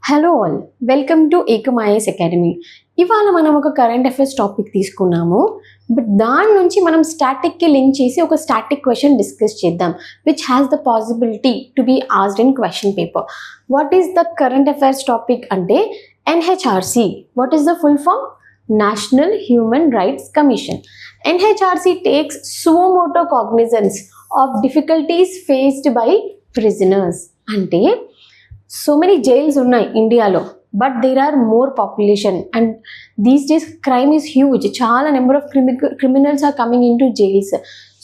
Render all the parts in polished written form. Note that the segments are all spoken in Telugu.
హలో ఆల్, వెల్కమ్ టు ఏకమాయస్ అకాడమీ. ఇవాళ మనం ఒక కరెంట్ అఫైర్స్ టాపిక్ తీసుకున్నాము. బట్ దాని నుంచి మనం స్టాటిక్కి లింక్ చేసి ఒక స్టాటిక్ క్వశ్చన్ డిస్కస్ చేద్దాం, which has the possibility to be asked in question paper. What is the current affairs topic అంటే NHRC. What is the full form? National Human Rights Commission. NHRC takes suo motu cognizance of difficulties faced by prisoners. అంటే so many jails ఉన్నాయి ఇండియాలో, but there are more population and these days crime is huge. చాలా number of criminals are coming in to jails.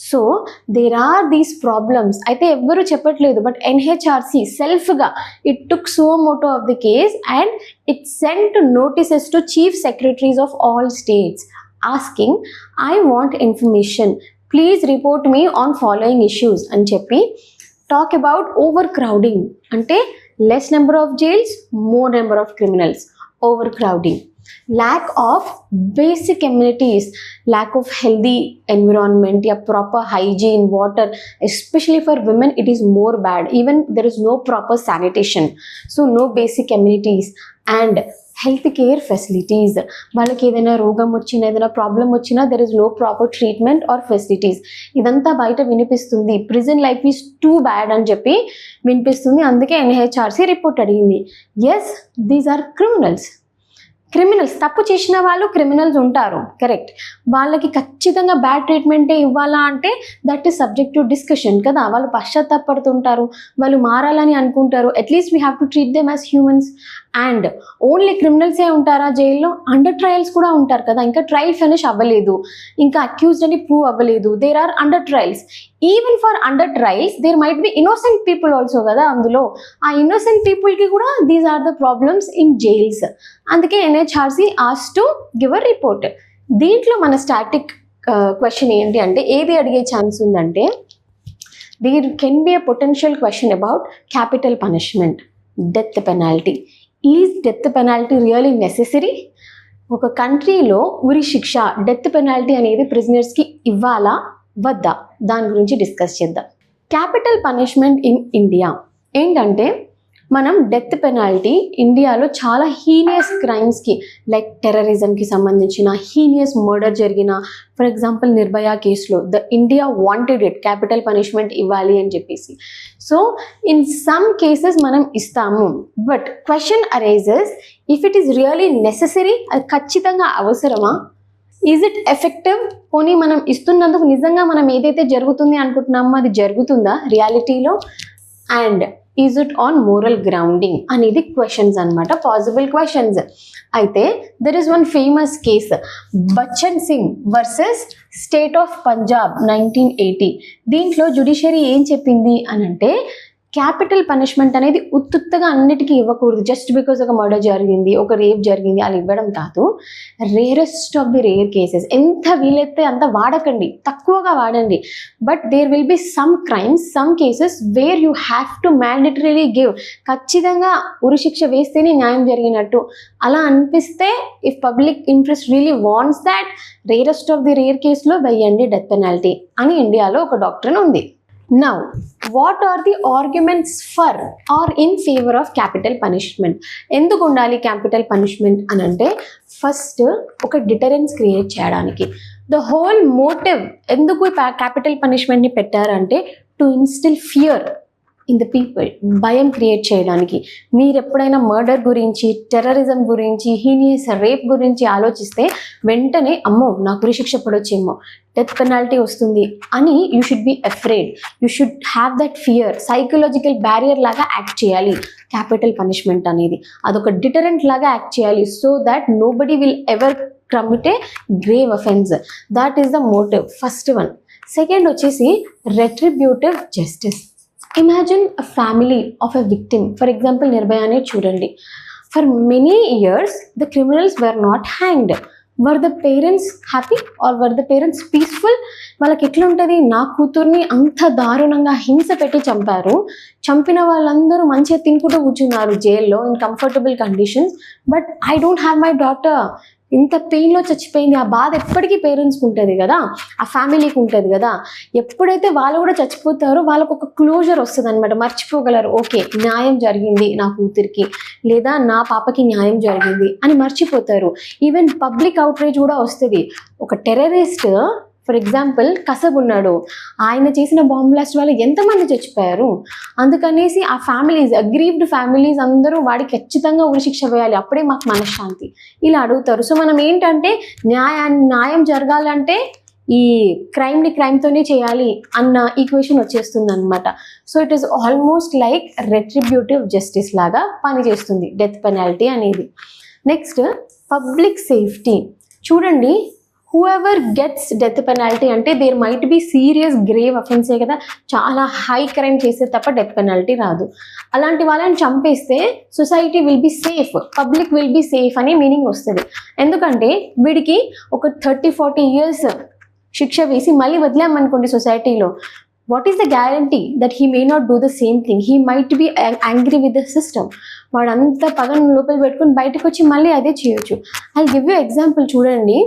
So there are these problems. అయితే ఎవ్వరు చెప్పట్లేదు, బట్ ఎన్హెచ్ఆర్సి సెల్ఫ్గా it took suo motu of the case and it sent notices to chief secretaries of all states asking, I want information, please report me on following issues అని చెప్పి. టాక్ అబౌట్ ఓవర్ క్రౌడింగ్ అంటే less number of jails, more number of criminals, overcrowding, lack of basic amenities, lack of healthy environment, yeah, proper hygiene, water, especially for women it is more bad. Even there is no proper sanitation, so no basic amenities and health care facilities. వాళ్ళకి ఏదైనా రోగం వచ్చినా, ఏదైనా ప్రాబ్లం వచ్చినా there is no proper treatment or facilities. ఇదంతా బయట వినిపిస్తుంది. Prison life is too bad అని చెప్పి వినిపిస్తుంది. అందుకే ఎన్హెచ్ఆర్సి రిపోర్ట్ అడిగింది. Yes, these are criminals. తప్పు చేసిన వాళ్ళు క్రిమినల్స్ ఉంటారు, కరెక్ట్. వాళ్ళకి ఖచ్చితంగా బ్యాడ్ ట్రీట్మెంటే ఇవ్వాలా అంటే that is subject to discussion కదా. వాళ్ళు పశ్చాత్తాపడుతుంటారు, వాళ్ళు మారాలని అనుకుంటారు. At least we have to treat them as humans. And only క్రిమినల్సే ఉంటారా జైల్లో? అండర్ ట్రయల్స్ కూడా ఉంటారు కదా. ఇంకా ట్రయల్ ఫినిష్ అవ్వలేదు, ఇంకా అక్యూజ్డ్ అని ప్రూవ్ అవ్వలేదు, there are under trials. Even for under trials there might be innocent people also కదా అందులో. ఆ ఇన్నోసెంట్ పీపుల్కి కూడా these are the problems in jails. అందుకే NHRC has to give a report. దీంట్లో మన స్టాటిక్ క్వశ్చన్ ఏంటి అంటే, ఏది అడిగే ఛాన్స్ ఉందంటే, there can be a potential question about capital punishment, death penalty. Is death penalty really necessary? ఒక కంట్రీలో ఉరి శిక్ష, డెత్ పెనాల్టీ అనేది ప్రిజనర్స్కి ఇవ్వాలా వద్దా, దాని గురించి డిస్కస్ చేద్దాం. క్యాపిటల్ పనిష్మెంట్ ఇన్ ఇండియా ఏంటంటే, మనం డెత్ పెనాల్టీ ఇండియాలో చాలా హీనియస్ క్రైమ్స్కి, లైక్ టెర్రరిజంకి సంబంధించిన హీనియస్ మర్డర్ జరిగిన, ఫర్ ఎగ్జాంపుల్ నిర్భయ కేసులో the India wanted it capital punishment ఇవ్వాలి అని చెప్పేసి. సో ఇన్ సమ్ కేసెస్ మనం ఇస్తాము, but question arises, if it is really necessary, అది ఖచ్చితంగా అవసరమా? Is it effective? పోనీ మనం ఇస్తున్నందుకు నిజంగా మనం ఏదైతే జరుగుతుంది అనుకుంటున్నామో అది జరుగుతుందా రియాలిటీలో? And is it on moral grounding అనేది క్వశ్చన్స్ అనమాట, పాసిబుల్ క్వశ్చన్స్. అయితే there is one famous case, Bachan Singh versus state of Punjab 1980. దీంట్లో జ్యుడిషియరీ ఏం చెప్పింది అని అంటే, క్యాపిటల్ పనిష్మెంట్ అనేది ఉత్తుత్తగా అన్నిటికీ ఇవ్వకూడదు. జస్ట్ బికాజ్ ఒక మర్డర్ జరిగింది, ఒక రేప్ జరిగింది, అలా ఇవ్వడం కాదు. Rarest of the rare cases, ఎంత వీలైతే అంత వాడకండి, తక్కువగా వాడండి. But there will be some crimes, some cases where you have to mandatorily give. ఖచ్చితంగా ఉరిశిక్ష వేస్తేనే న్యాయం జరిగినట్టు అలా అనిపిస్తే, if public interest really wants that, rarest of the rare కేసులో వెయ్యండి డెత్ పెనాల్టీ అని ఇండియాలో ఒక డాక్ట్రిన్ ఉంది. Now, what are the arguments for or in favor of capital punishment? ఎందుకు ఉండాలి క్యాపిటల్ పనిష్మెంట్ అని అంటే, ఫస్ట్ ఒక డిటరెన్స్ క్రియేట్ చేయడానికి. ద హోల్ మోటివ్ ఎందుకు క్యాపిటల్ పనిష్మెంట్ని పెట్టారంటే, to instil fear in the people, భయం క్రియేట్ చేయడానికి. మీరు ఎప్పుడైనా మర్డర్ గురించి, టెర్రరిజం గురించి, హీనియస్ రేప్ గురించి ఆలోచిస్తే వెంటనే అమ్మో నాకు ఉరిశిక్ష పడొచ్చేమో, డెత్ పెనాల్టీ వస్తుంది అని you should be afraid. You should have that fear. Psychological barrier లాగా యాక్ట్ చేయాలి క్యాపిటల్ పనిష్మెంట్ అనేది. అదొక డిటరెంట్ లాగా యాక్ట్ చేయాలి, so that nobody will ever commit a grave offence. That is the motive, first one. Second వచ్చేసి retributive justice. Imagine a family of a victim. For example, నిర్భయానే చూడండి. For many years, the criminals were not hanged. Were the parents happy or were the parents peaceful? వాళ్ళకి ఎట్లా ఉంటుంది, నా కూతుర్ని అంత దారుణంగా హింస పెట్టి చంపారు, చంపిన వాళ్ళందరూ మంచిగా తినుకుంటూ కూర్చున్నారు జైల్లో in comfortable conditions, but I don't have my daughter. ఇంత పెయిన్లో చచ్చిపోయింది, ఆ బాధ ఎప్పటికీ పేరెంట్స్కి ఉంటుంది కదా, ఆ ఫ్యామిలీకి ఉంటుంది కదా. ఎప్పుడైతే వాళ్ళు కూడా చచ్చిపోతారో వాళ్ళకు ఒక క్లోజర్ వస్తుంది అనమాట, మర్చిపోగలరు. ఓకే, న్యాయం జరిగింది నా కూతురికి, లేదా నా పాపకి న్యాయం జరిగింది అని మర్చిపోతారు. ఈవెన్ పబ్లిక్ అవుట్రేజ్ కూడా వస్తుంది. ఒక టెర్రరిస్ట్ ఫర్ ఎగ్జాంపుల్ కసబ్ ఉన్నాడు, ఆయన చేసిన బాంబ్ బ్లాస్ట్ వల్ల ఎంతమంది చచ్చిపోయారు. అందుకనేసి ఆ ఫ్యామిలీస్, అగ్రీవ్డ్ ఫ్యామిలీస్ అందరూ వాడికి ఖచ్చితంగా ఉరిశిక్ష వేయాలి, అప్పుడే మాకు మనశ్శాంతి, ఇలా అడుగుతారు. సో మనం ఏంటంటే న్యాయం జరగాలంటే ఈ క్రైమ్తోనే చేయాలి అన్న ఈక్వేషన్ వచ్చేస్తుంది అనమాట. So it is almost like retributive justice లాగా పనిచేస్తుంది డెత్ పెనాల్టీ అనేది. Next public safety. చూడండి, హూఎవర్ గెట్స్ డెత్ పెనాల్టీ అంటే there might be serious grave అఫెన్సే కదా, చాలా హై క్రైమ్ చేస్తే తప్ప డెత్ పెనాల్టీ రాదు. అలాంటి వాళ్ళని చంపేస్తే society will be safe, public will be safe అని మీనింగ్ వస్తుంది. ఎందుకంటే వీడికి ఒక 30-40 years శిక్ష వేసి మళ్ళీ వదిలామనుకోండి సొసైటీలో, what is the guarantee that he may not do the same thing, he might be angry with the system. వాడు అంత పగను లోపల పెట్టుకుని బయటకు వచ్చి మళ్ళీ అదే చేయొచ్చు. I give you example. చూడండి,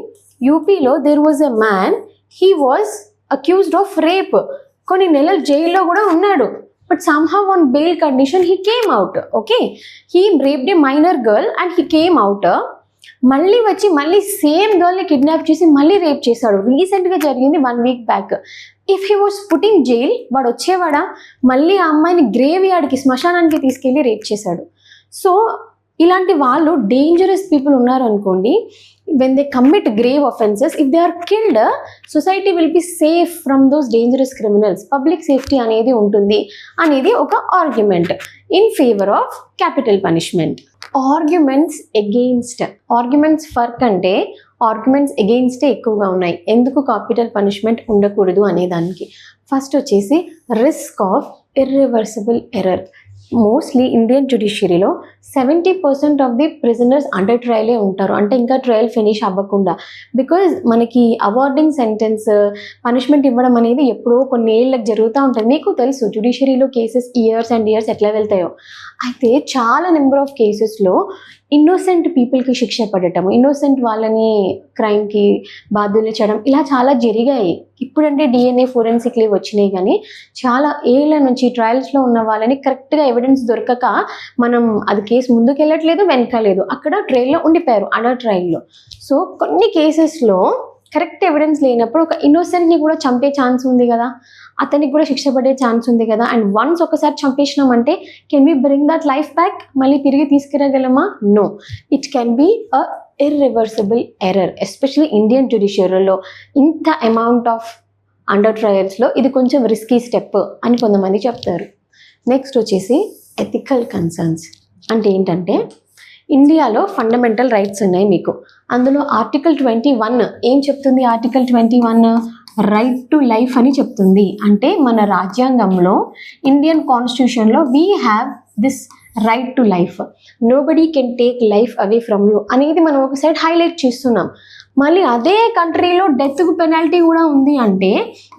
యూపీలో there was a man, he was accused of rape. కొన్ని నెలలు జైల్లో కూడా ఉన్నాడు, but somehow on bail condition he came out. Okay, he raped a minor girl and he came out. మళ్ళీ వచ్చి మళ్ళీ సేమ్ గర్ల్ని కిడ్నాప్ చేసి మళ్ళీ రేప్ చేశాడు. రీసెంట్గా జరిగింది 1 week back. If he was put in jail, వాడు వచ్చేవాడా, మళ్ళీ ఆ అమ్మాయిని గ్రేవ్ యార్డ్కి, శ్మశానానికి తీసుకెళ్ళి రేప్ చేశాడు. సో ఇలాంటి వాళ్ళు డేంజరస్ పీపుల్ ఉన్నారు అనుకోండి, when they commit grave offenses, if they are killed, society will be safe from those dangerous criminals. Public safety అనేది ఉంటుంది అనేది ఒక argument in favour of capital punishment. Arguments for కంటే ఆర్గ్యుమెంట్స్ ఎగెయిన్స్టే ఎక్కువగా ఉన్నాయి. ఎందుకు క్యాపిటల్ పనిష్మెంట్ ఉండకూడదు అనేదానికి. ఫస్ట్ వచ్చేసి risk of irreversible error. Mostly Indian జ్యుడిషియరీలో 70% ఆఫ్ ది ప్రిజనర్స్ అండర్ ట్రయలే ఉంటారు, అంటే ఇంకా ట్రయల్ ఫినిష్ అవ్వకుండా. బికాజ్ మనకి అవార్డింగ్ సెంటెన్స్, పనిష్మెంట్ ఇవ్వడం అనేది ఎప్పుడో కొన్ని ఏళ్ళకి జరుగుతూ ఉంటుంది. మీకు తెలుసు జ్యుడిషియరీలో కేసెస్ ఇయర్స్ అండ్ ఇయర్స్ ఎట్లా వెళ్తాయో. అయితే చాలా నెంబర్ ఆఫ్ కేసెస్లో ఇన్నోసెంట్ పీపుల్కి శిక్ష పడటం, ఇన్నోసెంట్ వాళ్ళని క్రైమ్కి బాధ్యులు చేయడం, ఇలా చాలా జరిగాయి. ఇప్పుడంటే DNA ఫోరెన్సిక్ లీవ్ వచ్చినాయి, కానీ చాలా ఏళ్ళ నుంచి ట్రయల్స్లో ఉన్న వాళ్ళని కరెక్ట్గా ఎవిడెన్స్ దొరకక మనం అది కేసు ముందుకు వెళ్ళట్లేదు, వెనకలేదు, అక్కడ ట్రయల్లో ఉండిపోయారు అండర్ ట్రయల్లో. సో కొన్ని కేసెస్లో కరెక్ట్ ఎవిడెన్స్ లేనప్పుడు ఒక ఇన్నోసెంట్ని కూడా చంపే ఛాన్స్ ఉంది కదా, అతనికి కూడా శిక్ష పడే ఛాన్స్ ఉంది కదా. అండ్ వన్స్ ఒకసారి చంపేసినామంటే can we bring that life back, మళ్ళీ తిరిగి తీసుకురాగలమా? No, it can be a irreversible error. Especially Indian జ్యుడిషియరీలో ఇంత అమౌంట్ ఆఫ్ అండర్ ట్రయల్స్లో ఇది కొంచెం రిస్కీ స్టెప్ అని కొంతమంది చెప్తారు. నెక్స్ట్ వచ్చేసి ఎథికల్ కన్సర్న్స్. అంటే ఏంటంటే ఇండియాలో ఫండమెంటల్ రైట్స్ ఉన్నాయి మీకు. అందులో ఆర్టికల్ 21 ఏం చెప్తుంది? ఆర్టికల్ 21 రైట్ టు లైఫ్ అని చెప్తుంది. అంటే మన రాజ్యాంగంలో, ఇండియన్ కాన్స్టిట్యూషన్లో we have this right to life, nobody can take life away from you అనేది మనం ఒక సైడ్ హైలైట్ చేస్తున్నాం. మళ్ళీ అదే కంట్రీలో డెత్కు పెనాల్టీ కూడా ఉంది అంటే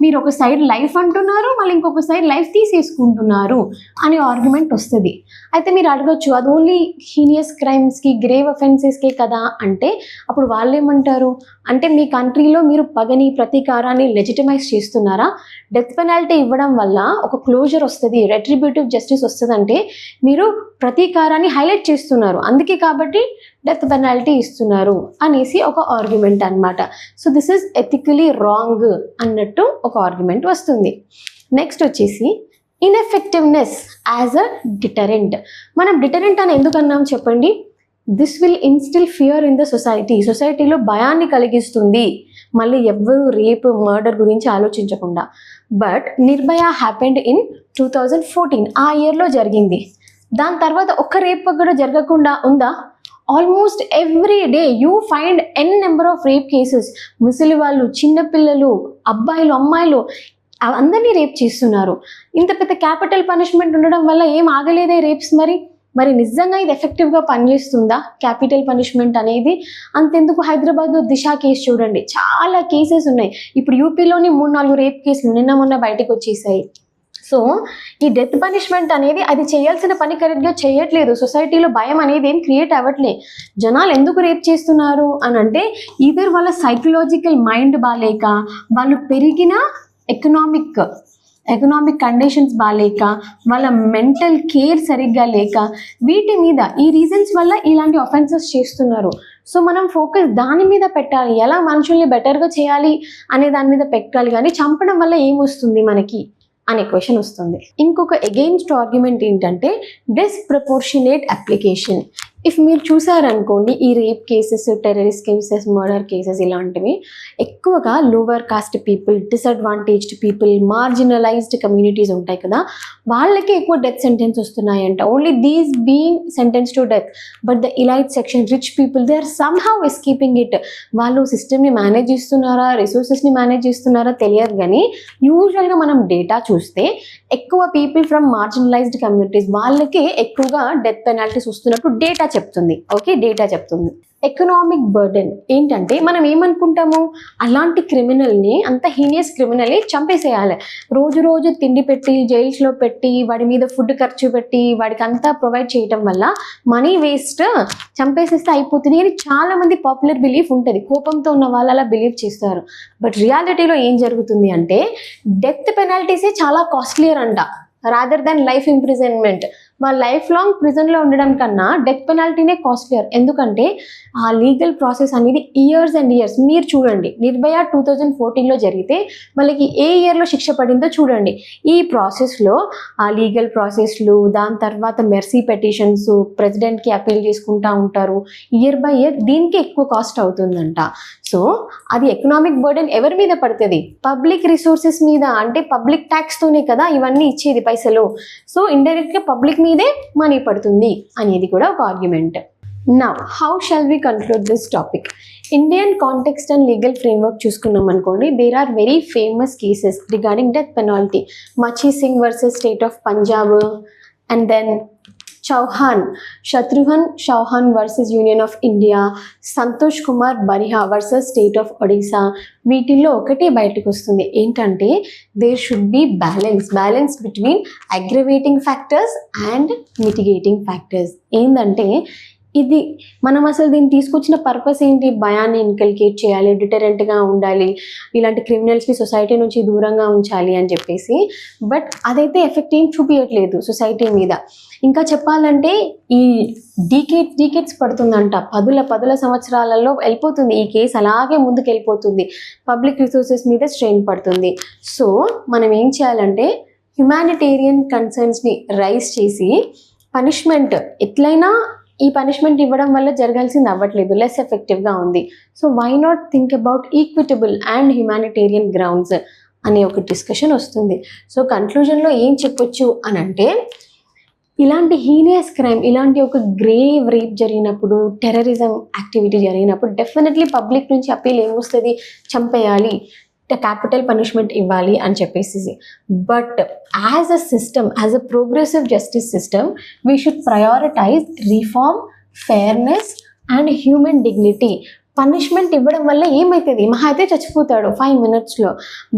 మీరు ఒక సైడ్ లైఫ్ అంటున్నారు, మళ్ళీ ఇంకొక సైడ్ లైఫ్ తీసేసుకుంటున్నారు అనే ఆర్గ్యుమెంట్ వస్తుంది. అయితే మీరు అడగచ్చు, అది ఓన్లీ హీనియస్ క్రైమ్స్కి, గ్రేవ్ అఫెన్సెస్కే కదా అంటే అప్పుడు వాళ్ళు ఏమంటారు అంటే మీ కంట్రీలో మీరు పగని, ప్రతీకారాన్ని లెజిటిమైజ్ చేస్తున్నారా? డెత్ పెనాల్టీ ఇవ్వడం వల్ల ఒక క్లోజర్ వస్తుంది, రెట్రిబ్యూటివ్ జస్టిస్ వస్తుంది, అంటే మీరు ప్రతీకారాన్ని హైలైట్ చేస్తున్నారు, అందుకే కాబట్టి డెత్ పెనాల్టీ ఇస్తున్నారు అనేసి ఒక ఆర్గ్యుమెంట్ అనమాట. So this is ethically wrong అన్నట్టు ఒక ఆర్గ్యుమెంట్ వస్తుంది. నెక్స్ట్ వచ్చేసి ఇన్ఎఫెక్టివ్నెస్ యాజ్ అ డిటరెంట్. మనం డిటరెంట్ అని ఎందుకు అన్నాం చెప్పండి? This will instil fear in the society. సొసైటీలో భయాన్ని కలిగిస్తుంది, మళ్ళీ ఎవ్వరూ రేప్, మర్డర్ గురించి ఆలోచించకుండా. బట్ నిర్భయ హ్యాపెండ్ ఇన్ 2014, ఆ ఇయర్లో జరిగింది. దాని తర్వాత ఒక్క రేప్ కూడా జరగకుండా ఉందా? Almost every day you find n number of rape cases. ముసలి వాళ్ళు, చిన్నపిల్లలు, అబ్బాయిలు, అమ్మాయిలు అందరినీ రేప్ చేస్తున్నారు. ఇంత పెద్ద క్యాపిటల్ పనిష్మెంట్ ఉండడం వల్ల ఏం ఆగలేదే రేప్స్. మరి నిజంగా ఇది ఎఫెక్టివ్గా పనిచేస్తుందా క్యాపిటల్ పనిష్మెంట్ అనేది? అంతెందుకు హైదరాబాద్లో దిశ కేసు చూడండి, చాలా కేసెస్ ఉన్నాయి. ఇప్పుడు యూపీలోని 3-4 రేప్ కేసులు నిన్న మొన్న బయటకు వచ్చేసాయి. సో ఈ డెత్ పనిష్మెంట్ అనేది అది చేయాల్సిన పని కరెక్ట్గా చేయట్లేదు. సొసైటీలో భయం అనేది ఏం క్రియేట్ అవ్వట్లే. జనాలు ఎందుకు రేప్ చేస్తున్నారు అని అంటే ఈదర్ వాళ్ళ సైకలాజికల్ మైండ్ బాగాలేక, వాళ్ళు పెరిగిన ఎకనామిక్ కండిషన్స్ బాగాలేక, వాళ్ళ మెంటల్ కేర్ సరిగ్గా లేక, వీటి మీద ఈ రీజన్స్ వల్ల ఇలాంటి అఫెన్సెస్ చేస్తున్నారు. సో మనం ఫోకస్ దాని మీద పెట్టాలి, ఎలా మనుషుల్ని బెటర్గా చేయాలి అనే దాని మీద పెట్టాలి. కానీ చంపడం వల్ల ఏమొస్తుంది మనకి అనే క్వశ్చన్ వస్తుంది. ఇంకొక అగెయిన్స్ట్ ఆర్గ్యుమెంట్ ఏంటంటే డిస్ప్రపోర్షనేట్ అప్లికేషన్. ఇఫ్ మీరు చూసారనుకోండి, ఈ rape cases, terrorist cases, murder cases ఇలాంటివి ఎక్కువగా lower caste people, disadvantaged people, marginalised communities ఉంటాయి కదా, వాళ్ళకి ఎక్కువ డెత్ సెంటెన్స్ వస్తున్నాయంట. Only these being sentenced to death, but the elite section, rich people, they are somehow escaping it. వాళ్ళు సిస్టమ్ని మేనేజ్ చేస్తున్నారా, రిసోర్సెస్ని మేనేజ్ చేస్తున్నారా తెలియదు. కానీ యూజువల్గా మనం డేటా చూస్తే ఎక్కువ పీపుల్ ఫ్రమ్ మార్జినలైజ్డ్ కమ్యూనిటీస్ వాళ్ళకే ఎక్కువగా డెత్ పెనాల్టీస్ వస్తున్నట్టు డేటా చెప్తుంది. ఓకే, డేటా చెప్తుంది. ఎకనామిక్ బర్డెన్ ఏంటంటే మనం ఏమనుకుంటాము, అలాంటి క్రిమినల్ని, అంత హీనియస్ క్రిమినల్ని చంపేసేయాలి. రోజు తిండి పెట్టి, జైల్స్లో పెట్టి, వాడి మీద ఫుడ్ ఖర్చు పెట్టి, వాడికి అంతా ప్రొవైడ్ చేయటం వల్ల మనీ వేస్ట్, చంపేసేస్తే అయిపోతుంది అని చాలామంది పాపులర్ బిలీఫ్ ఉంటుంది. కోపంతో ఉన్న వాళ్ళు అలా బిలీవ్ చేస్తారు. బట్ రియాలిటీలో ఏం జరుగుతుంది అంటే డెత్ పెనాల్టీసే చాలా కాస్ట్లియర్ అంట, రాదర్ దాన్ లైఫ్ ఇంప్రిజన్మెంట్. వాళ్ళ లైఫ్ లాంగ్ ప్రిజన్లో ఉండడం కన్నా డెత్ పెనాల్టీనే కాస్ట్లియర్. ఎందుకంటే ఆ లీగల్ ప్రాసెస్ అనేది ఇయర్స్ అండ్ ఇయర్స్. మీరు చూడండి, నిర్భయ 2014లో జరిగితే వాళ్ళకి ఏ ఇయర్లో శిక్ష పడిందో చూడండి. ఈ ప్రాసెస్లో ఆ లీగల్ ప్రాసెస్లు, దాని తర్వాత మెర్సీ పెటిషన్స్, ప్రెసిడెంట్కి అపీల్ చేసుకుంటూ ఉంటారు. ఇయర్ బై ఇయర్ దీనికి ఎక్కువ కాస్ట్ అవుతుందంట. సో అది ఎకనామిక్ బర్డెన్ ఎవరి మీద పడుతుంది? పబ్లిక్ రిసోర్సెస్ మీద. అంటే పబ్లిక్ ట్యాక్స్తోనే కదా ఇవన్నీ ఇచ్చేది పైసలు. సో ఇండైరెక్ట్గా పబ్లిక్ మీదే మనీ పడుతుంది అనేది కూడా ఒక argument. Now how shall we conclude this topic? Indian context and legal framework చూసుకున్నాం అనుకోండి, there are very famous cases regarding death penalty. Machhi Singh versus state of Punjab, and then Shatrughan Chauhan versus Union of India, Santosh Kumar Bariha versus State of Odisha. వీటిల్లో ఒకటే బయటకు వస్తుంది ఏంటంటే there should be balance between aggravating factors and mitigating factors. ఏంటంటే ఇది మనం అసలు దీన్ని తీసుకొచ్చిన పర్పస్ ఏంటి? భయాన్ని ఇన్కల్కేట్ చేయాలి, డిటరెంట్గా ఉండాలి, ఇలాంటి క్రిమినల్స్ని సొసైటీ నుంచి దూరంగా ఉంచాలి అని చెప్పేసి. బట్ అదైతే ఎఫెక్ట్ ఏం చూపించట్లేదు సొసైటీ మీద. ఇంకా చెప్పాలంటే ఈ డీకేట్స్ పడుతుందంట, పదుల సంవత్సరాలలో వెళ్ళిపోతుంది ఈ కేసు, అలాగే ముందుకు వెళ్ళిపోతుంది. పబ్లిక్ రిసోర్సెస్ మీద స్ట్రెయిన్ పడుతుంది. సో మనం ఏం చేయాలంటే హ్యుమానిటేరియన్ కన్సర్న్స్ని రైజ్ చేసి పనిష్మెంట్ ఎట్లయినా ఈ పనిష్మెంట్ ఇవ్వడం వల్ల జరగాల్సింది అవ్వట్లేదు, లెస్ ఎఫెక్టివ్గా ఉంది. So why not think about equitable and humanitarian grounds అనే ఒక డిస్కషన్ వస్తుంది. సో కన్క్లూజన్లో ఏం చెప్పొచ్చు అని అంటే ఇలాంటి హీనియస్ క్రైమ్, ఇలాంటి ఒక గ్రేవ్ రేప్ జరిగినప్పుడు, టెర్రరిజం యాక్టివిటీ జరిగినప్పుడు డెఫినెట్లీ పబ్లిక్ నుంచి అప్పీల్ ఏమొస్తుంది, చంపేయాలి, క్యాపిటల్ పనిష్మెంట్ ఇవ్వాలి అని చెప్పేసి. But as a system, as a progressive justice system, we should prioritise reform, fairness and human dignity. Punishment ఇవ్వడం వల్ల ఏమవుతుంది? మహా అయితే చచ్చిపోతాడు 5 minutesలో.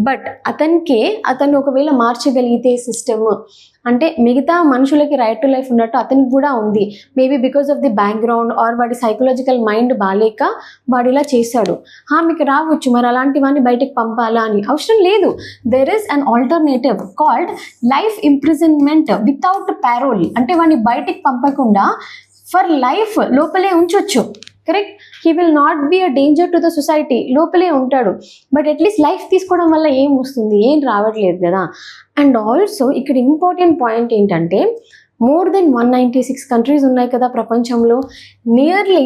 బట్ అతను ఒకవేళ మార్చగలిగితే సిస్టమ్, అంటే మిగతా మనుషులకి రైట్ టు లైఫ్ ఉన్నట్టు అతనికి కూడా ఉంది. Maybe because of the background or వాడి సైకలాజికల్ మైండ్ బాగాలేక వాడు ఇలా చేశాడు. మీకు రావచ్చు, మరి అలాంటి వాడిని బయటకు పంపాలా అని అవసరం లేదు. There is an alternative called life imprisonment without parole. అంటే వాడిని బయటకు పంపకుండా ఫర్ లైఫ్ లోపలే ఉంచొచ్చు. Correct, he will not be a danger to the society, లోపలే ఉంటాడు. బట్ అట్లీస్ట్ లైఫ్ తీసుకోవడం వల్ల ఏం వస్తుంది? ఏం రావట్లేదు కదా. అండ్ ఆల్సో ఇక్కడ ఇంపార్టెంట్ పాయింట్ ఏంటంటే మోర్ దెన్ 196 కంట్రీస్ ఉన్నాయి కదా ప్రపంచంలో. నియర్లీ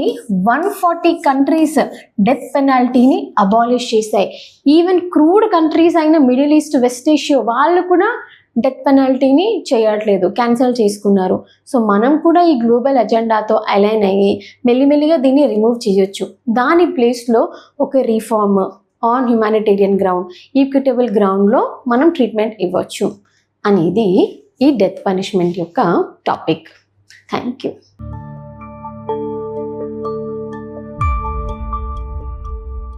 140 కంట్రీస్ డెత్ పెనాల్టీని అబాలిష్ చేశాయి. ఈవెన్ క్రూడ్ కంట్రీస్ అయిన మిడిల్ ఈస్ట్, వెస్ట్ ఏషియా వాళ్ళు కూడా డెత్ పెనాల్టీని చేయట్లేదు, క్యాన్సిల్ చేసుకున్నారు. సో మనం కూడా ఈ గ్లోబల్ అజెండాతో అలైన్ అయ్యి మెల్లిమెల్లిగా దీన్ని రిమూవ్ చేయొచ్చు. దాని ప్లేస్లో ఒక reform on humanitarian ground, equitable గ్రౌండ్లో మనం ట్రీట్మెంట్ ఇవ్వచ్చు అనేది ఈ డెత్ పనిష్మెంట్ యొక్క టాపిక్. Thank you.